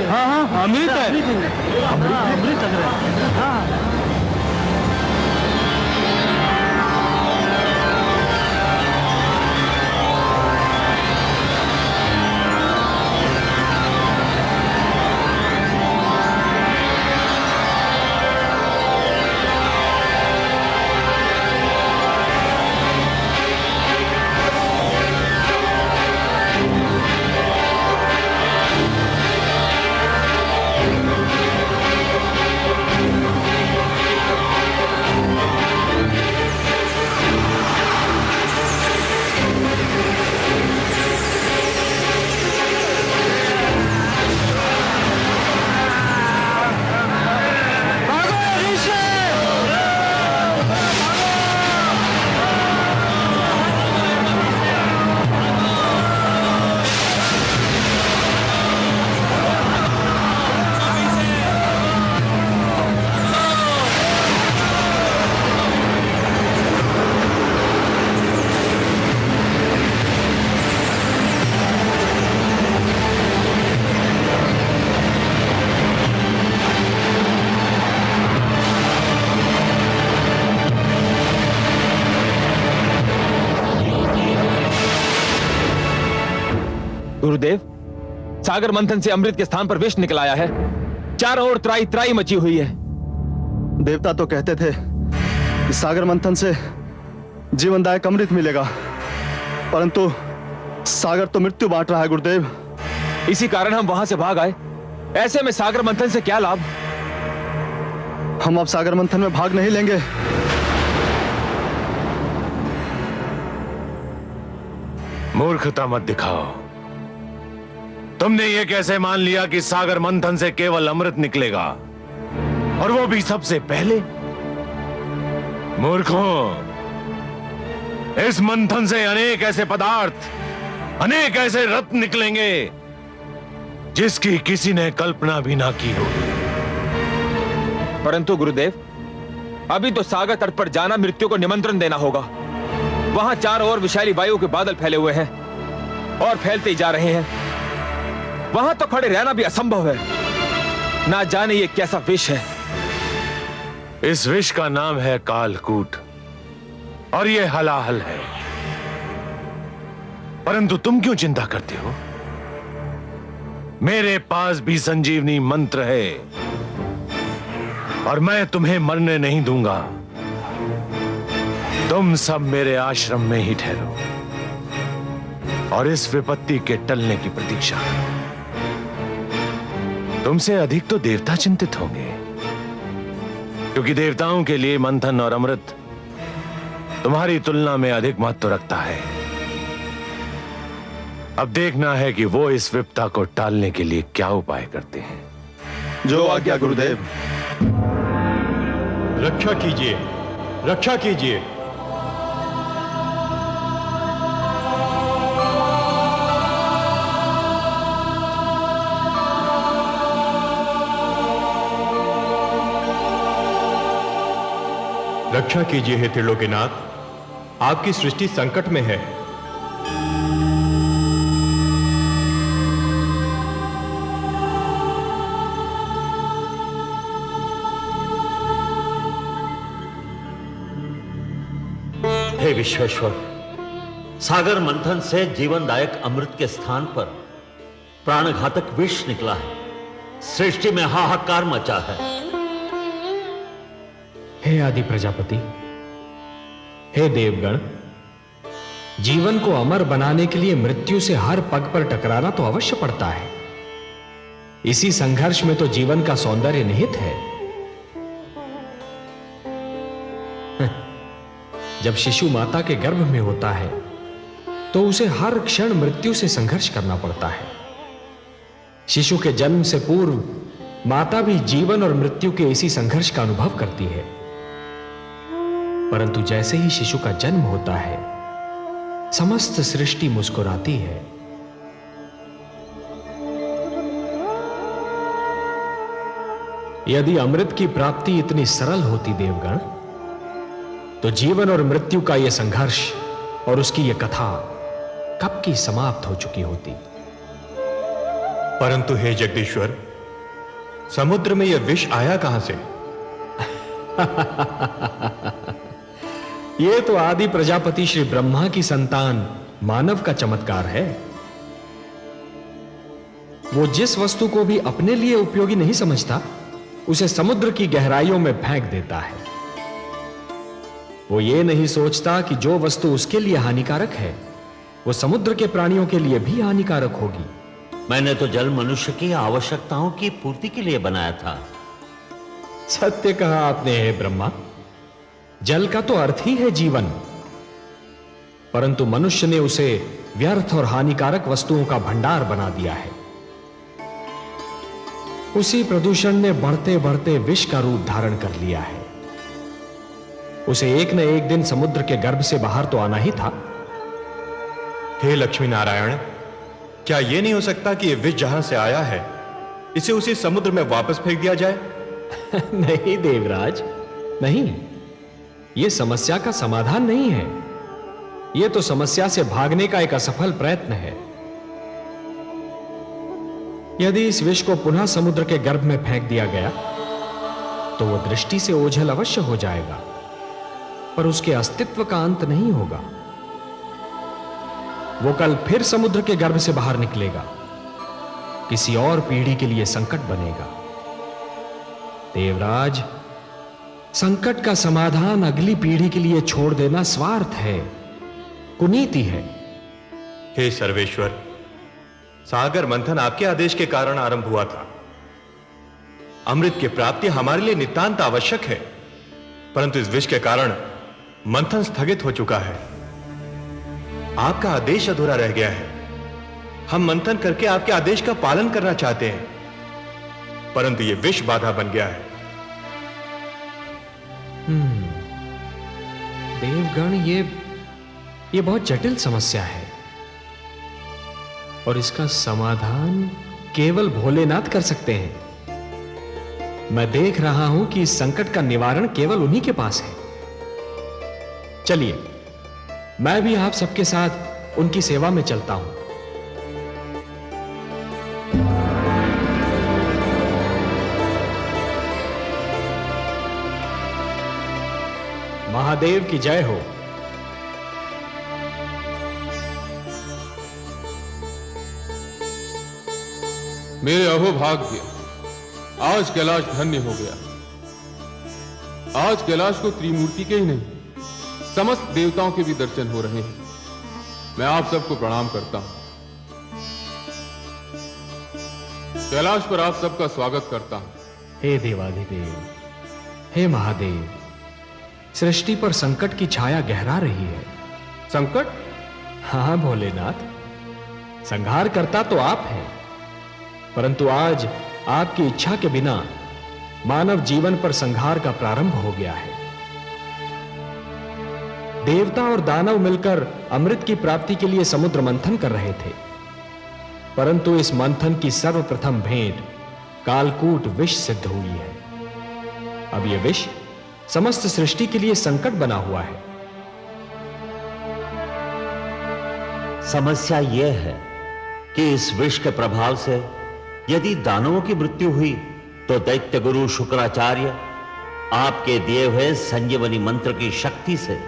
हाँ, अमृत है। अमृत लग रहा है। हाँ। गुरुदेव, सागर मंथन से अमृत के स्थान पर विष निकल आया है। चारों ओर त्राई त्राई मची हुई है। देवता तो कहते थे कि सागर मंथन से जीवनदायक अमृत मिलेगा, परंतु सागर तो मृत्यु बांट रहा है गुरुदेव। इसी कारण हम वहां से भाग आए। ऐसे में सागर मंथन से क्या लाभ? हम अब सागर मंथन में भाग नहीं लेंगे। मूर्खता मत दिखाओ। तुमने ये कैसे मान लिया कि सागर मंथन से केवल अमृत निकलेगा, और वो भी सबसे पहले? मूर्खों, इस मंथन से अनेक ऐसे पदार्थ, अनेक ऐसे रत्न निकलेंगे जिसकी किसी ने कल्पना भी ना की होगी। परंतु गुरुदेव, अभी तो सागर तट पर जाना मृत्यु को निमंत्रण देना होगा। वहां चारों ओर विषैली वायु के बादल फैले हुए हैं और फैलते ही जा रहे हैं। वहां तो खड़े रहना भी असंभव है। ना जाने ये कैसा विष है। इस विष का नाम है कालकूट, और ये हलाहल है। परंतु तुम क्यों चिंता करते हो? मेरे पास भी संजीवनी मंत्र है, और मैं तुम्हें मरने नहीं दूंगा। तुम सब मेरे आश्रम में ही ठहरो और इस विपत्ति के टलने की प्रतीक्षा करो। तुमसे अधिक तो देवता चिंतित होंगे, क्योंकि देवताओं के लिए मंथन और अमृत तुम्हारी तुलना में अधिक महत्व रखता है। अब देखना है कि वो इस विपदा को टालने के लिए क्या उपाय करते हैं। जो आज्ञा गुरुदेव। रक्षा कीजिए, रक्षा कीजिए। रक्षा कीजिए हे त्रिलोकीनाथ, आपकी सृष्टि संकट में है। हे विश्वेश्वर, सागर मंथन से जीवनदायक अमृत के स्थान पर प्राणघातक विष निकला है। सृष्टि में हाहाकार मचा है। हे आदि प्रजापति, हे देवगण, जीवन को अमर बनाने के लिए मृत्यु से हर पग पर टकराना तो अवश्य पड़ता है। इसी संघर्ष में तो जीवन का सौंदर्य निहित है। जब शिशु माता के गर्भ में होता है तो उसे हर क्षण मृत्यु से संघर्ष करना पड़ता है। शिशु के जन्म से पूर्व माता भी जीवन और मृत्यु के इसी संघर्ष का अनुभव करती है। परंतु जैसे ही शिशु का जन्म होता है, समस्त सृष्टि मुस्कुराती है। यदि अमृत की प्राप्ति इतनी सरल होती देवगण, तो जीवन और मृत्यु का यह संघर्ष और उसकी यह कथा कब की समाप्त हो चुकी होती। परंतु हे जगदीश्वर, समुद्र में यह विष आया कहां से? यह तो आदि प्रजापति श्री ब्रह्मा की संतान मानव का चमत्कार है। वो जिस वस्तु को भी अपने लिए उपयोगी नहीं समझता, उसे समुद्र की गहराइयों में फेंक देता है। वो ये नहीं सोचता कि जो वस्तु उसके लिए हानिकारक है, वो समुद्र के प्राणियों के लिए भी हानिकारक होगी। मैंने तो जल मनुष्य की आवश्यकताओं की पूर्ति के लिए बनाया था। सत्य कहा आपने, हे ब्रह्मा। जल का तो अर्थ ही है जीवन, परंतु मनुष्य ने उसे व्यर्थ और हानिकारक वस्तुओं का भंडार बना दिया है। उसी प्रदूषण ने बढ़ते बढ़ते विष का रूप धारण कर लिया है। उसे एक न एक दिन समुद्र के गर्भ से बाहर तो आना ही था। हे लक्ष्मी नारायण, क्या यह नहीं हो सकता कि यह विष जहां से आया है, इसे उसी समुद्र में वापस फेंक दिया जाए? नहीं देवराज, नहीं। यह समस्या का समाधान नहीं है। यह तो समस्या से भागने का एक असफल प्रयत्न है। यदि इस विष को पुनः समुद्र के गर्भ में फेंक दिया गया, तो वह दृष्टि से ओझल अवश्य हो जाएगा, पर उसके अस्तित्व का अंत नहीं होगा। वो कल फिर समुद्र के गर्भ से बाहर निकलेगा, किसी और पीढ़ी के लिए संकट बनेगा। देवराज, संकट का समाधान अगली पीढ़ी के लिए छोड़ देना स्वार्थ है, कुनीति है। हे सर्वेश्वर, सागर मंथन आपके आदेश के कारण आरंभ हुआ था। अमृत की प्राप्ति हमारे लिए नितांत आवश्यक है, परंतु इस विष के कारण मंथन स्थगित हो चुका है। आपका आदेश अधूरा रह गया है। हम मंथन करके आपके आदेश का पालन करना चाहते हैं, परंतु यह विष बाधा बन गया है। देवगण, ये बहुत जटिल समस्या है, और इसका समाधान केवल भोलेनाथ कर सकते हैं। मैं देख रहा हूं कि इस संकट का निवारण केवल उन्हीं के पास है। चलिए, मैं भी आप सबके साथ उनकी सेवा में चलता हूं। महादेव की जय हो। मेरे अहोभाग्य, आज कैलाश धन्य हो गया। आज कैलाश को त्रिमूर्ति के ही नहीं, समस्त देवताओं के भी दर्शन हो रहे हैं। मैं आप सबको प्रणाम करता हूं। कैलाश पर आप सबका स्वागत करता हूं। हे देवाधिदेव, हे महादेव, सृष्टि पर संकट की छाया गहरा रही है। संकट? हाँ भोलेनाथ, संहार करता तो आप हैं, परंतु आज आपकी इच्छा के बिना मानव जीवन पर संहार का प्रारंभ हो गया है। देवता और दानव मिलकर अमृत की प्राप्ति के लिए समुद्र मंथन कर रहे थे, परंतु इस मंथन की सर्वप्रथम भेंट कालकूट विष सिद्ध हुई है। अब यह विष समस्त सृष्टि के लिए संकट बना हुआ है। समस्या यह है कि इस विष के प्रभाव से यदि दानवों की मृत्यु हुई, तो दैत्य गुरु शुक्राचार्य आपके दिए हुए संजीवनी मंत्र की शक्ति से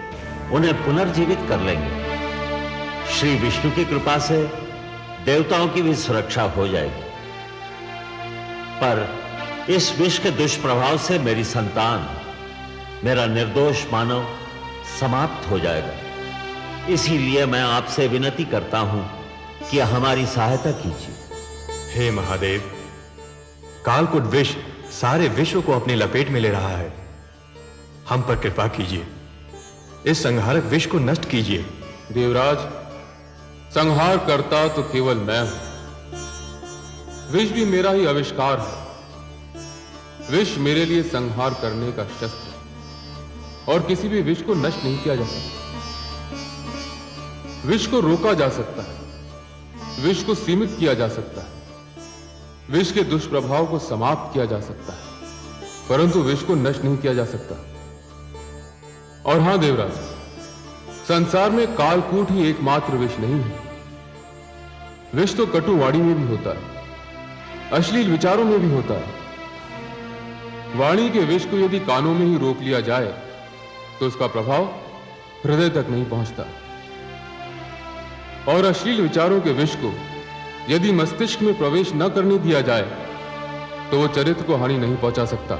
उन्हें पुनर्जीवित कर लेंगे। श्री विष्णु की कृपा से देवताओं की भी सुरक्षा हो जाएगी, पर इस विष के दुष्प्रभाव से मेरी संतान, मेरा निर्दोष मानव समाप्त हो जाएगा। इसीलिए मैं आपसे विनती करता हूं कि हमारी सहायता कीजिए। हे महादेव, कालकूट विष सारे विश्व को अपनी लपेट में ले रहा है। हम पर कृपा कीजिए, इस संहारक विष को नष्ट कीजिए। देवराज, संहार करता तो केवल मैं हूं। विष भी मेरा ही आविष्कार है। विष मेरे लिए संहार करने का शस्त्र है, और किसी भी विष को नष्ट नहीं किया जा सकता। विष को रोका जा सकता है, विष को सीमित किया जा सकता है, विष के दुष्प्रभाव को समाप्त किया जा सकता है, परंतु विष को नष्ट नहीं किया जा सकता। और हां देवराज, संसार में कालकूट ही एकमात्र विष नहीं है। विष तो कटुवाणी में भी होता है, अश्लील विचारों में भी होता है। वाणी के विष को यदि कानों में ही रोक लिया जाए तो उसका प्रभाव हृदय तक नहीं पहुंचता, और अश्लील विचारों के विष को यदि मस्तिष्क में प्रवेश न करने दिया जाए तो वो चरित्र को हानि नहीं पहुंचा सकता।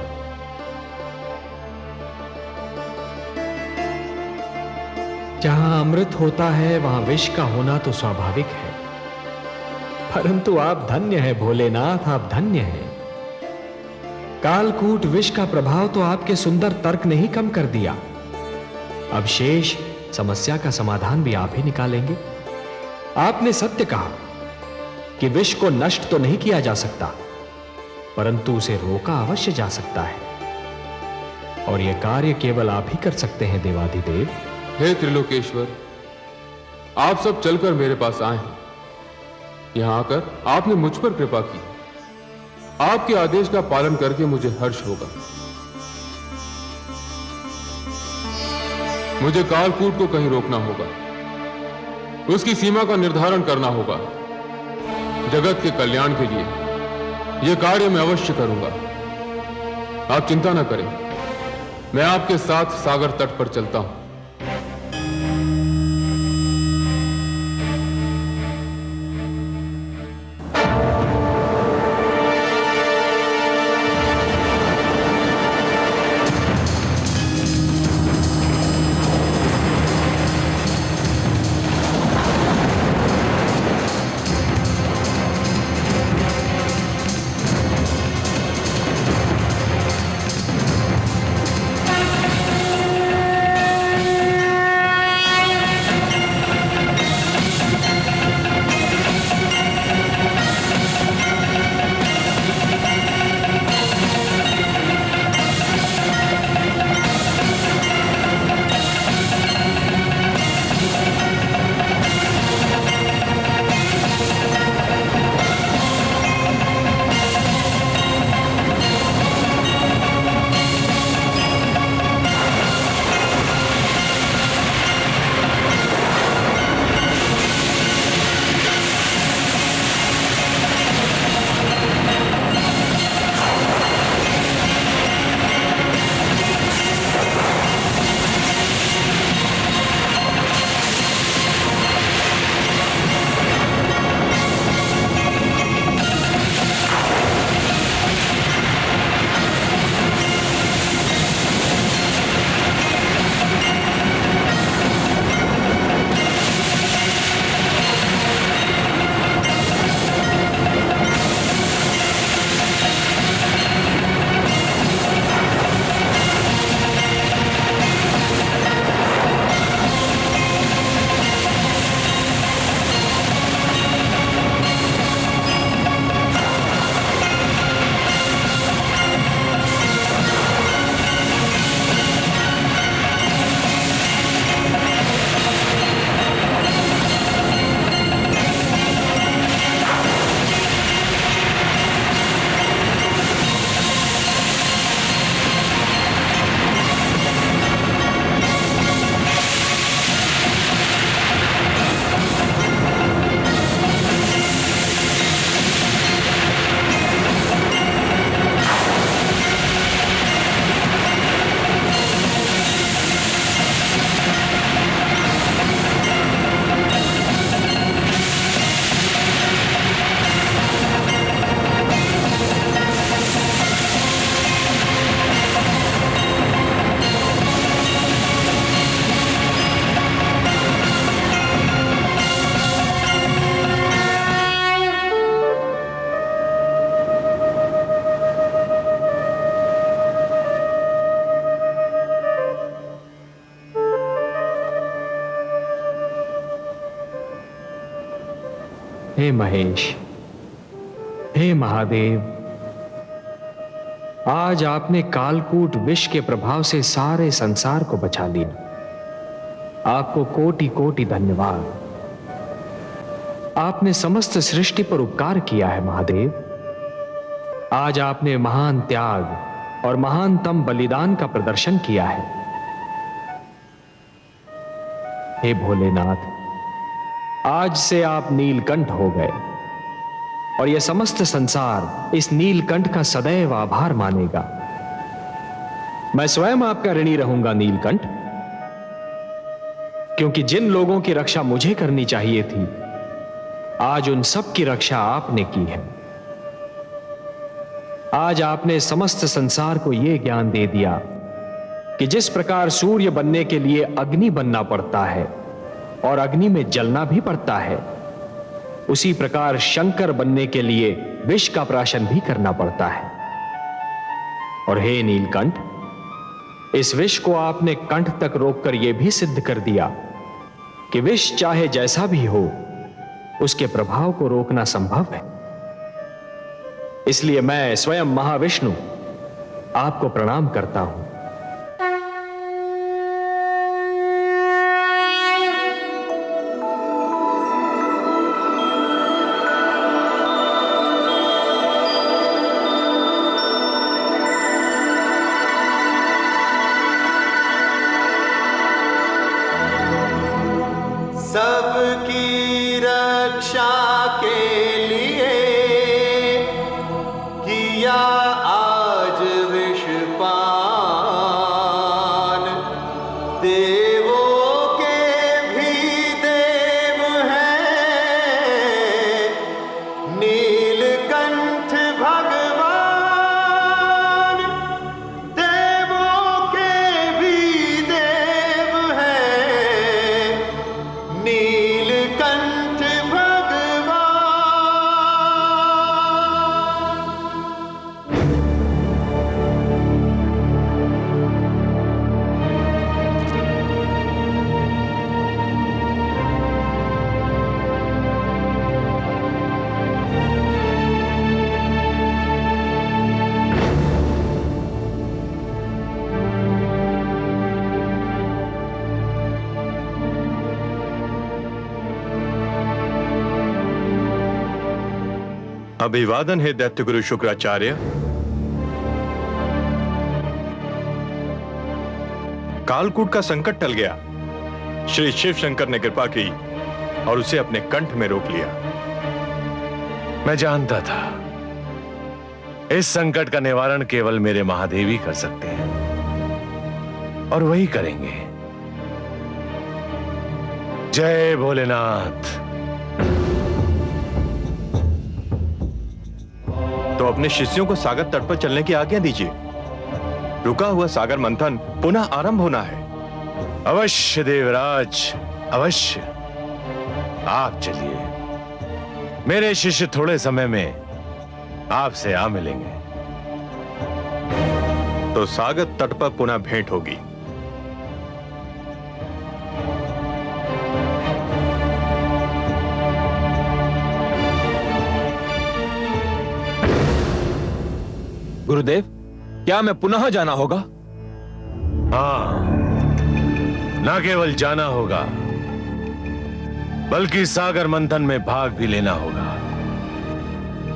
जहां अमृत होता है वहां विष का होना तो स्वाभाविक है, परंतु आप धन्य हैं भोलेनाथ, आप धन्य हैं। कालकूट विष का प्रभाव तो आपके सुंदर तर्क ने ही कम कर दिया। अब शेष समस्या का समाधान भी आप ही निकालेंगे। आपने सत्य कहा कि विष को नष्ट तो नहीं किया जा सकता, परंतु उसे रोका अवश्य जा सकता है, और यह कार्य केवल आप ही कर सकते हैं देवाधिदेव। हे त्रिलोकेश्वर, आप सब चलकर मेरे पास आए हैं। यहां आकर आपने मुझ पर कृपा की। आपके आदेश का पालन करके मुझे हर्ष होगा। मुझे कालकूट को कहीं रोकना होगा, उसकी सीमा का निर्धारण करना होगा। जगत के कल्याण के लिए यह कार्य मैं अवश्य करूंगा। आप चिंता न करें, मैं आपके साथ सागर तट पर चलता हूं। हे महेश, हे महादेव, आज आपने कालकूट विष के प्रभाव से सारे संसार को बचा लिया। आपको कोटि कोटि धन्यवाद। आपने समस्त सृष्टि पर उपकार किया है महादेव। आज आपने महान त्याग और महानतम बलिदान का प्रदर्शन किया है। हे भोलेनाथ, आज से आप नीलकंठ हो गए। और यह समस्त संसार इस नीलकंठ का सदैव आभार मानेगा। मैं स्वयं आपका ऋणी रहूंगा नीलकंठ, क्योंकि जिन लोगों की रक्षा मुझे करनी चाहिए थी, आज उन सब की रक्षा आपने की है। आज आपने समस्त संसार को यह ज्ञान दे दिया कि जिस प्रकार सूर्य बनने के लिए अग्नि बनना पड़ता है और अग्नि में जलना भी पड़ता है, उसी प्रकार शंकर बनने के लिए विष का प्राशन भी करना पड़ता है। और हे नीलकंठ, इस विष को आपने कंठ तक रोककर यह भी सिद्ध कर दिया कि विष चाहे जैसा भी हो, उसके प्रभाव को रोकना संभव है। इसलिए मैं स्वयं महाविष्णु आपको प्रणाम करता हूं। सबकी रक्षा के लिए किया आज विषपान, देवों के भी देव हैं नीलकंठ भगवान, देवों के भी देव हैं नीलकंठ भगवान। अभिवादन है दैत्य गुरु शुक्राचार्य। कालकूट का संकट टल गया। श्री शिव शंकर ने कृपा की और उसे अपने कंठ में रोक लिया। मैं जानता था इस संकट का निवारण केवल मेरे महादेव ही कर सकते हैं, और वही करेंगे। जय भोलेनाथ। तो अपने शिष्यों को सागर तट पर चलने की आज्ञा दीजिए। रुका हुआ सागर मंथन पुनः आरंभ होना है। अवश्य देवराज, अवश्य। आप चलिए, मेरे शिष्य थोड़े समय में आपसे आ मिलेंगे। तो सागर तट पर पुनः भेंट होगी। गुरुदेव, क्या मैं पुनः जाना होगा? हाँ, न केवल जाना होगा बल्कि सागर मंथन में भाग भी लेना होगा।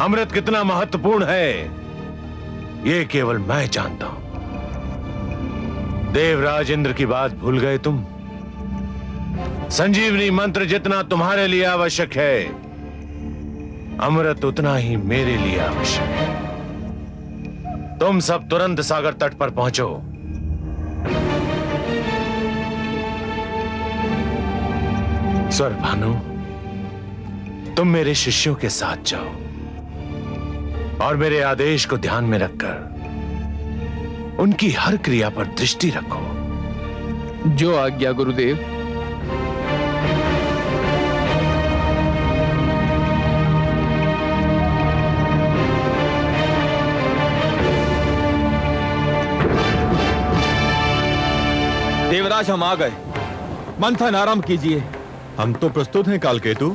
अमृत कितना महत्वपूर्ण है यह केवल मैं जानता हूं। देवराज इंद्र की बात भूल गए तुम? संजीवनी मंत्र जितना तुम्हारे लिए आवश्यक है, अमृत उतना ही मेरे लिए आवश्यक है। तुम सब तुरंत सागर तट पर पहुंचो। स्वर भानु, तुम मेरे शिष्यों के साथ जाओ और मेरे आदेश को ध्यान में रखकर उनकी हर क्रिया पर दृष्टि रखो। जो आज्ञा गुरुदेव। देवराज, हम आ गए। मंथन आरंभ कीजिए। हम तो प्रस्तुत हैं कालकेतु।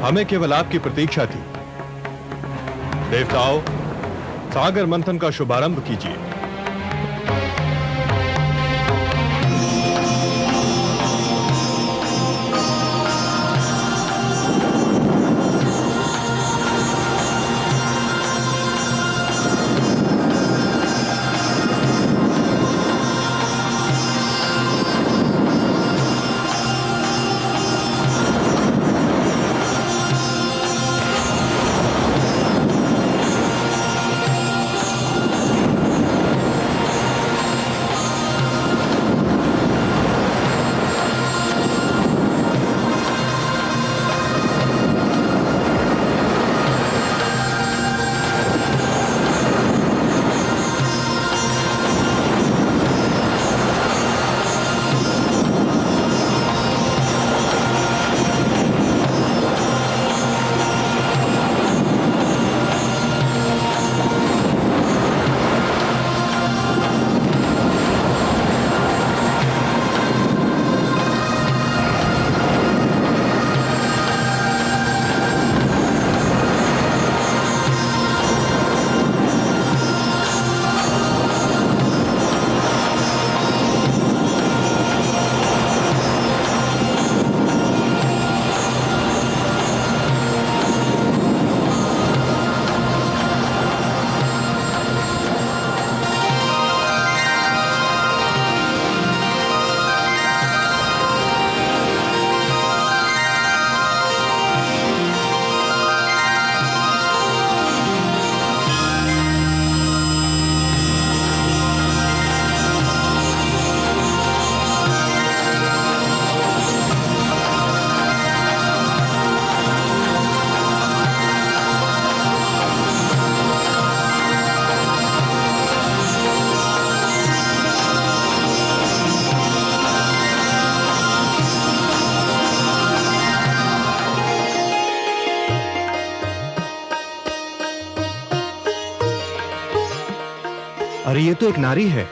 हमें केवल आपकी प्रतीक्षा थी। देवताओं, सागर मंथन का शुभारंभ कीजिए। अरे ये तो एक नारी है।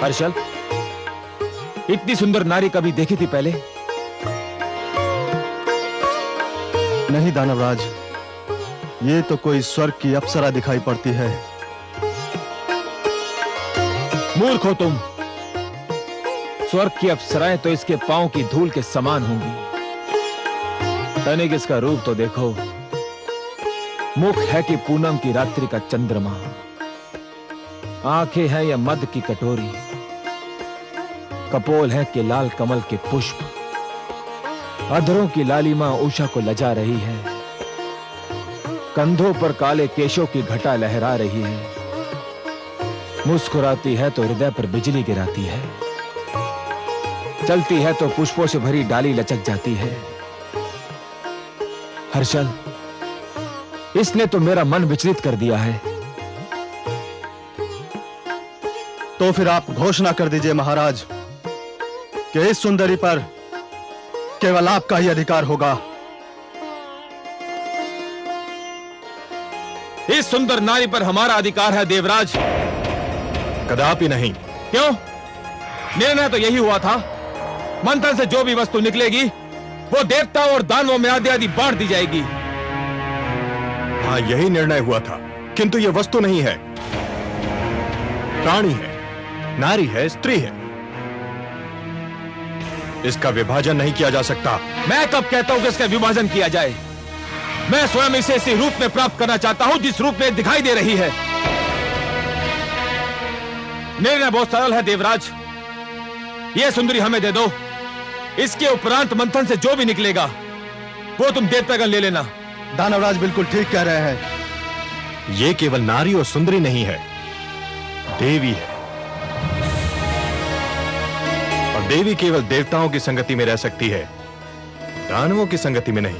हर्षल, इतनी सुंदर नारी कभी देखी थी पहले? नहीं दानवराज, ये तो कोई स्वर्ग की अप्सरा दिखाई पड़ती है। मूर्ख हो तुम। स्वर्ग की अप्सराएं तो इसके पांव की धूल के समान होंगी। तनिक इसका रूप तो देखो। मुख है कि पूनम की रात्रि का चंद्रमा, आंखें हैं या मद की कटोरी, कपोल है कि लाल कमल के पुष्प, अधरों की लालिमा उषा को लजा रही है, कंधों पर काले केशों की घटा लहरा रही है, मुस्कुराती है तो हृदय पर बिजली गिराती है, चलती है तो पुष्पों से भरी डाली लचक जाती है। हर्षल, इसने तो मेरा मन विचलित कर दिया है। तो फिर आप घोषणा कर दीजिए महाराज कि इस सुंदरी पर केवल आपका ही अधिकार होगा। इस सुंदर नारी पर हमारा अधिकार है देवराज। कदापि नहीं। क्यों? निर्णय तो यही हुआ था, मंथन से जो भी वस्तु निकलेगी वो देवताओं और दानवों में आदि आदि बांट दी जाएगी। हाँ, यही निर्णय हुआ था, किंतु यह वस्तु नहीं है, प्राणी है, नारी है, स्त्री है। इसका विभाजन नहीं किया जा सकता। मैं कब कहता हूं कि इसका विभाजन किया जाए? मैं स्वयं इसे इसी रूप में प्राप्त करना चाहता हूं जिस रूप में दिखाई दे रही है। निर्णय बहुत सरल है देवराज, यह सुंदरी हमें दे दो। इसके उपरांत मंथन से जो भी निकलेगा वो तुम देवतागण ले लेना। दानवराज बिल्कुल ठीक कह रहे हैं। यह केवल नारी और सुंदरी नहीं है, देवी है। और देवी केवल देवताओं की संगति में रह सकती है, दानवों की संगति में नहीं।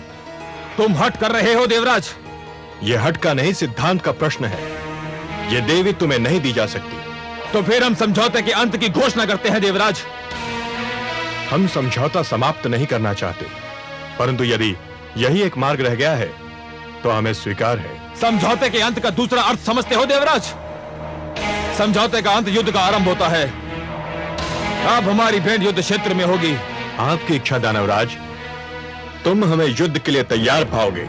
तुम हट कर रहे हो देवराज। यह हट का नहीं, सिद्धांत का प्रश्न है। यह देवी तुम्हें नहीं दी जा सकती। तो फिर हम समझौते के अंत की घोषणा करते हैं देवराज। हम समझौता समाप्त नहीं करना चाहते, परंतु यदि यही एक मार्ग रह गया है तो हमें स्वीकार है। समझौते के अंत का दूसरा अर्थ समझते हो देवराज? समझौते का अंत युद्ध का आरंभ होता है। अब हमारी भेंट युद्ध क्षेत्र में होगी। आपकी इच्छा दानवराज, तुम हमें युद्ध के लिए तैयार पाओगे।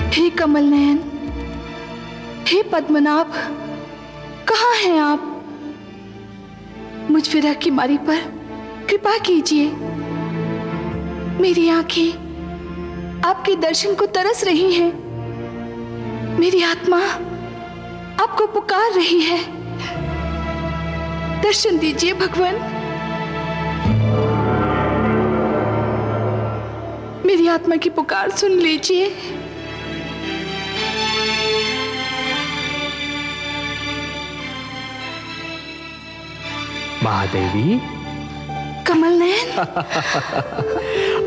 हे कमल नयन, हे पद्मनाभ, कहाँ हैं आप? मुझ विरह की मारी पर कृपा कीजिए। मेरी आंखें आपके दर्शन को तरस रही हैं। मेरी आत्मा आपको पुकार रही है। दर्शन दीजिए भगवान। मेरी आत्मा की पुकार सुन लीजिए। महादेवी, कमल नयन,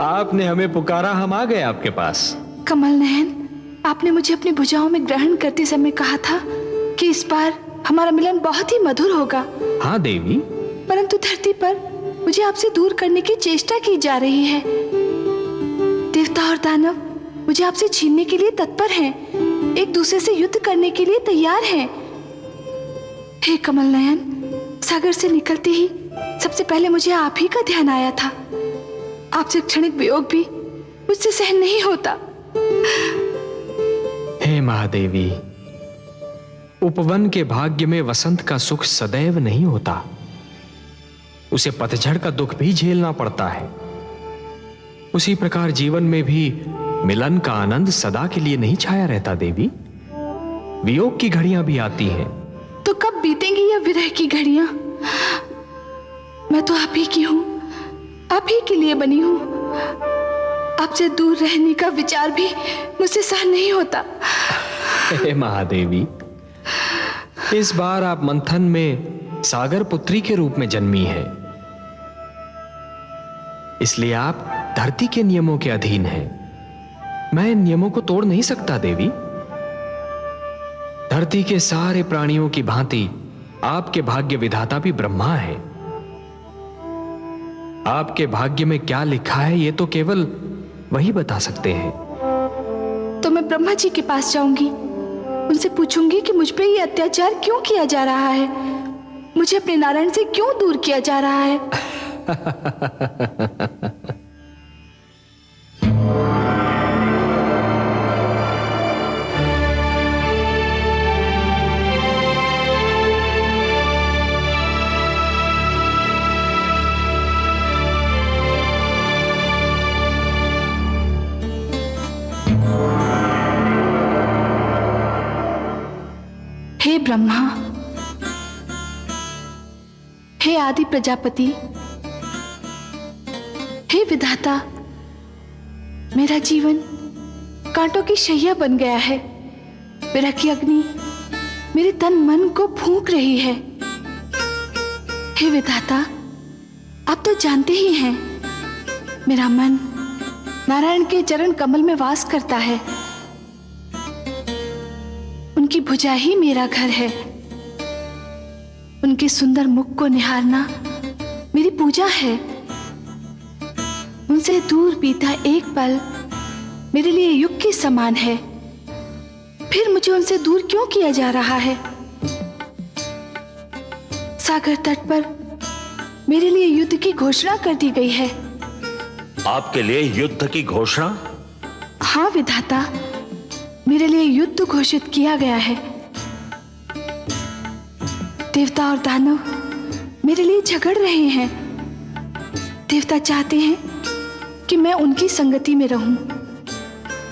आपने हमें पुकारा, हम आ गए आपके पास। कमल नयन, आपने मुझे अपनी भुजाओं में ग्रहण करते समय कहा था कि इस बार हमारा मिलन बहुत ही मधुर होगा। हाँ देवी। परंतु धरती पर मुझे आपसे दूर करने की चेष्टा की जा रही है। देवता और दानव मुझे आपसे छीनने के लिए तत्पर हैं, एक दूसरे से युद्ध करने के लिए तैयार हैं। हे कमल नयन, सागर से निकलते ही सबसे पहले मुझे आप ही का ध्यान आया था। आपसे क्षणिक वियोग भी मुझसे सहन नहीं होता। हे महादेवी, उपवन के भाग्य में वसंत का सुख सदैव नहीं होता, उसे पतझड़ का दुख भी झेलना पड़ता है। उसी प्रकार जीवन में भी मिलन का आनंद सदा के लिए नहीं छाया रहता देवी, वियोग की घड़ियां भी आती हैं। तो कब बीतेंगी यह विरह की घड़ियां? मैं तो आप ही की हूं, आप ही के लिए बनी हूं। आपसे दूर रहने का विचार भी मुझसे सहन नहीं होता। हे महादेवी, इस बार आप मंथन में सागर पुत्री के रूप में जन्मी है, इसलिए आप धरती के नियमों के अधीन हैं। मैं इन नियमों को तोड़ नहीं सकता देवी। धरती के सारे प्राणियों की भांति आपके भाग्य विधाता भी ब्रह्मा है। आपके भाग्य में क्या लिखा है ये तो केवल वही बता सकते हैं। तो मैं ब्रह्मा जी के पास जाऊंगी, उनसे पूछूंगी कि मुझ पे ये अत्याचार क्यों किया जा रहा है, मुझे अपने नारायण से क्यों दूर किया जा रहा है। हे ब्रह्मा, हे आदि प्रजापति, हे विधाता, मेरा जीवन कांटों की शैया बन गया है। विरह की अग्नि मेरे तन मन को फूंक रही है। हे विधाता, आप तो जानते ही हैं, मेरा मन नारायण के चरण कमल में वास करता है। उनकी भुजा ही मेरा घर है। उनके सुंदर मुख को निहारना मेरी पूजा है। उनसे दूर बीता एक पल मेरे लिए युग के समान है। फिर मुझे उनसे दूर क्यों किया जा रहा है? सागर तट पर मेरे लिए युद्ध की घोषणा कर दी गई है। आपके लिए युद्ध की घोषणा? हाँ विधाता, मेरे लिए युद्ध घोषित किया गया है। देवता और दानव मेरे लिए झगड़ रहे हैं। देवता चाहते हैं कि मैं उनकी संगति में रहूं,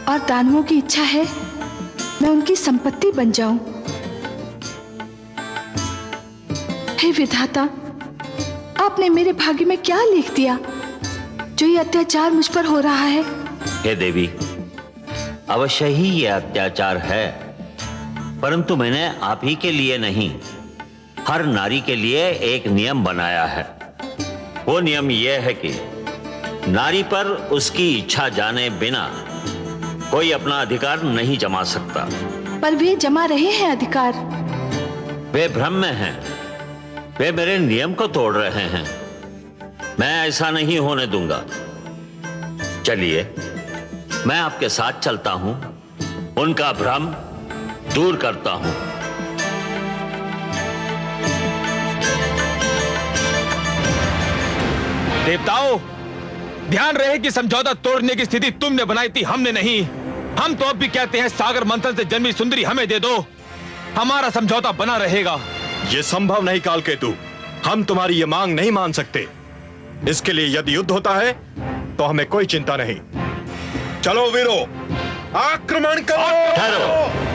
और दानवों की इच्छा है मैं उनकी संपत्ति बन जाऊं। हे विधाता, आपने मेरे भाग्य में क्या लिख दिया जो ये अत्याचार मुझ पर हो रहा है? हे देवी, अवश्य ही यह अत्याचार है, परंतु मैंने आप ही के लिए नहीं, हर नारी के लिए एक नियम बनाया है। वो नियम यह है कि नारी पर उसकी इच्छा जाने बिना कोई अपना अधिकार नहीं जमा सकता। पर वे जमा रहे हैं अधिकार। वे भ्रम में हैं, वे मेरे नियम को तोड़ रहे हैं। मैं ऐसा नहीं होने दूंगा। चलिए, मैं आपके साथ चलता हूं, उनका भ्रम दूर करता हूं। देवताओं, ध्यान रहे कि समझौता तोड़ने की स्थिति तुमने बनाई थी, हमने नहीं। हम तो अब भी कहते हैं सागर मंथन से जन्मी सुंदरी हमें दे दो, हमारा समझौता बना रहेगा। यह संभव नहीं कालकेतु, हम तुम्हारी ये मांग नहीं मान सकते। इसके लिए यदि युद्ध होता है तो हमें कोई चिंता नहीं। चलो वीरो, आक्रमण करो। ठहरो।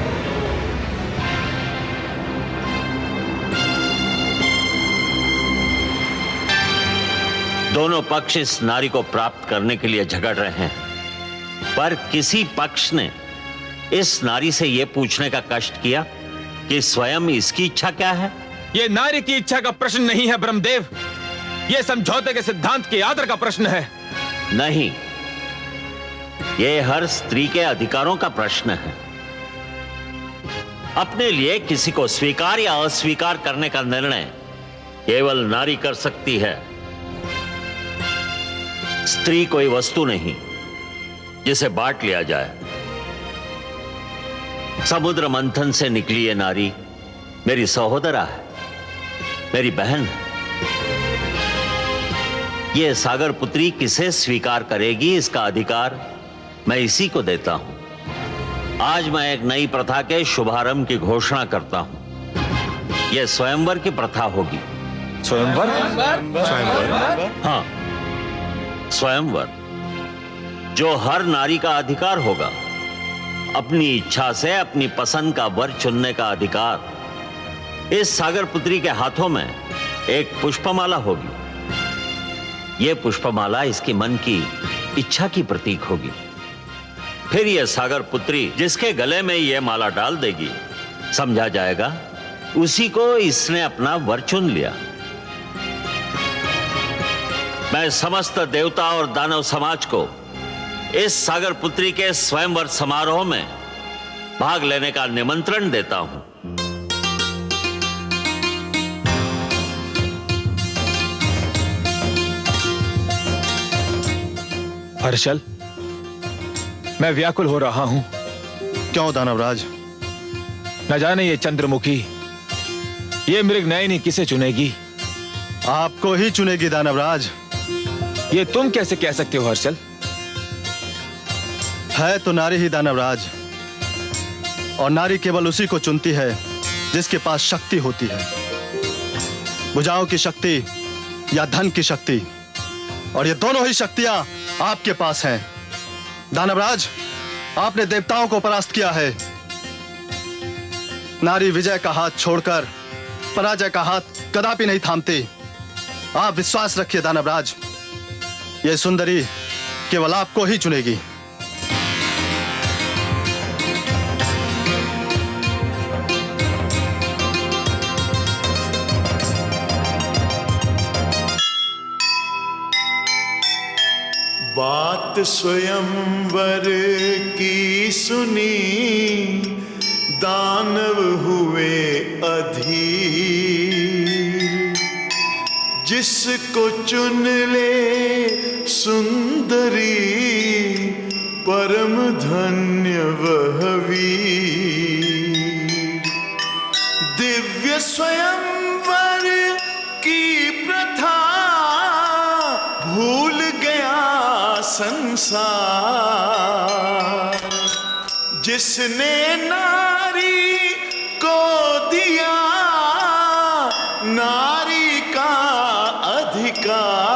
दोनों पक्ष इस नारी को प्राप्त करने के लिए झगड़ रहे हैं, पर किसी पक्ष ने इस नारी से यह पूछने का कष्ट किया कि स्वयं इसकी इच्छा क्या है? यह नारी की इच्छा का प्रश्न नहीं है ब्रह्मदेव, यह समझौते के सिद्धांत के आदर का प्रश्न है। नहीं, यह हर स्त्री के अधिकारों का प्रश्न है। अपने लिए किसी को स्वीकार या अस्वीकार करने का निर्णय केवल नारी कर सकती है। स्त्री कोई वस्तु नहीं जिसे बांट लिया जाए। समुद्र मंथन से निकली ये नारी मेरी सहोदरा है, मेरी बहन है। ये सागर पुत्री किसे स्वीकार करेगी, इसका अधिकार मैं इसी को देता हूं। आज मैं एक नई प्रथा के शुभारंभ की घोषणा करता हूं। यह स्वयंवर की प्रथा होगी। स्वयंवर? हाँ, स्वयंवर, जो हर नारी का अधिकार होगा। अपनी इच्छा से अपनी पसंद का वर चुनने का अधिकार। इस सागर पुत्री के हाथों में एक पुष्पमाला होगी। यह पुष्पमाला इसके मन की इच्छा की प्रतीक होगी। फिर यह सागर पुत्री जिसके गले में यह माला डाल देगी, समझा जाएगा उसी को इसने अपना वर चुन लिया। मैं समस्त देवता और दानव समाज को इस सागर पुत्री के स्वयंवर समारोह में भाग लेने का निमंत्रण देता हूं। हर्षल, मैं व्याकुल हो रहा हूं। क्यों दानवराज? न जाने ये चंद्रमुखी, ये मृगनयनी किसे चुनेगी? आपको ही चुनेगी दानवराज। ये तुम कैसे कह सकते हो हर्षल? है तो नारी ही दानवराज, और नारी केवल उसी को चुनती है जिसके पास शक्ति होती है। भुजाओं की शक्ति या धन की शक्ति, और ये दोनों ही शक्तियां आपके पास हैं। दानवराज, आपने देवताओं को परास्त किया है। नारी विजय का हाथ छोड़कर पराजय का हाथ कदापि नहीं थामती। आप विश्वास रखिए दानवराज, यह सुंदरी केवल आपको ही चुनेगी। बात स्वयंवर की सुनी, दानव हुए अधीर। जिसको चुन ले सुंदरी, परम धन्य वह वीर। दिव्य स्वयंवर की प्रथा भूल गया संसार। जिसने नारी को दिया नारी का अधिकार।